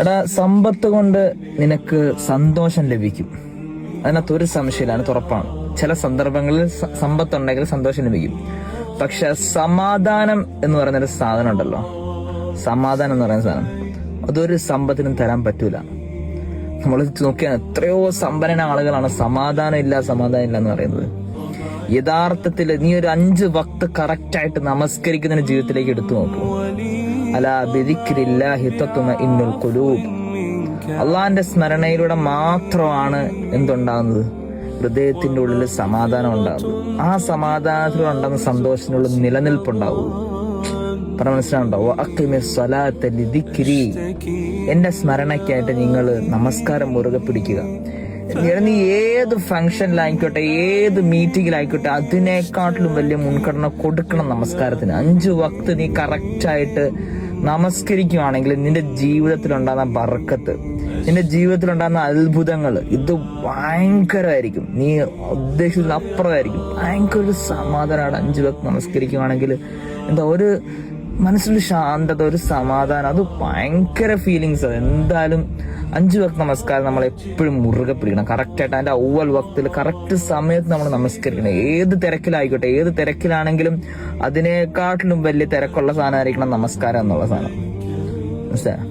എടാ, സമ്പത്ത് കൊണ്ട് നിനക്ക് സന്തോഷം ലഭിക്കും, അതിനകത്ത് ഒരു സംശയമില്ല, അതിനകത്ത് ഉറപ്പാണ്. ചില സന്ദർഭങ്ങളിൽ സമ്പത്തുണ്ടെങ്കിൽ സന്തോഷം ലഭിക്കും. പക്ഷെ സമാധാനം എന്ന് പറയുന്നൊരു സാധനം ഉണ്ടല്ലോ, സമാധാനം എന്ന് പറയുന്ന സാധനം അതൊരു സമ്പത്തിനും തരാൻ പറ്റൂല. നമ്മൾ നോക്കിയാൽ എത്രയോ സമ്പന്ന ആളുകളാണ് സമാധാനം ഇല്ല എന്ന് പറയുന്നത്. യഥാർത്ഥത്തിൽ നീ ഒരു 5 വക്ത് കറക്റ്റായിട്ട് നമസ്കരിക്കുന്ന ജീവിതത്തിലേക്ക് എടുത്തു നോക്കൂ. അലാ ബിദിക്രില്ലാഹി തത്മഇന്നുൽ ഖുലൂബ്. അള്ളാഹിന്റെ സ്മരണയിലൂടെ മാത്രമാണ് എന്തുണ്ടാകുന്നത്? ഹൃദയത്തിന്റെ ഉള്ളിൽ സമാധാനം ഉണ്ടാകുന്നത്. ആ സമാധാനത്തിലൂടെ ഉണ്ടാകുന്ന സന്തോഷത്തിനുള്ള നിലനിൽപ്പുണ്ടാവുള്ളൂ. മനസ്സിലാവുണ്ടോ? എന്റെ സ്മരണയ്ക്കായിട്ട് നിങ്ങൾ നമസ്കാരം മുറുകെ പിടിക്കുക. നീ ഏത് ഫംഗ്ഷനിലായിക്കോട്ടെ, ഏത് മീറ്റിംഗിലായിക്കോട്ടെ, അതിനേക്കാട്ടിലും വലിയ മുൻഗണന കൊടുക്കണം നമസ്കാരത്തിന്. 5 വക്ത് നീ കറക്റ്റായിട്ട് നമസ്കരിക്കുകയാണെങ്കിൽ നിന്റെ ജീവിതത്തിലുണ്ടാകുന്ന ബർക്കത്ത്, നിന്റെ ജീവിതത്തിലുണ്ടാകുന്ന അത്ഭുതങ്ങൾ, ഇത് ഭയങ്കരമായിരിക്കും. നീ ഉദ്ദേശിച്ചതിൽ അപ്പുറമായിരിക്കും. ഭയങ്കര ഒരു സമാധാനമാണ് 5 വക്ത് നമസ്കരിക്കുകയാണെങ്കിൽ. എന്താ, ഒരു മനസ്സിലൊരു ശാന്തത, ഒരു സമാധാനം, അത് ഭയങ്കര ഫീലിങ്സ്. എന്തായാലും 5 വക്ത് നമസ്കാരം നമ്മൾ എപ്പോഴും മുറുകെ പിടിക്കണം. കറക്റ്റായിട്ട് അതിന്റെ അവൽ വക്തിൽ കറക്റ്റ് സമയത്ത് നമ്മൾ നമസ്കരിക്കണം. ഏത് തിരക്കിലായിക്കോട്ടെ, ഏത് തിരക്കിലാണെങ്കിലും അതിനേക്കാട്ടിലും വലിയ തിരക്കുള്ള സാധനമായിരിക്കണം നമസ്കാരം എന്നുള്ള സാധനം. മനസ്സിലായോ?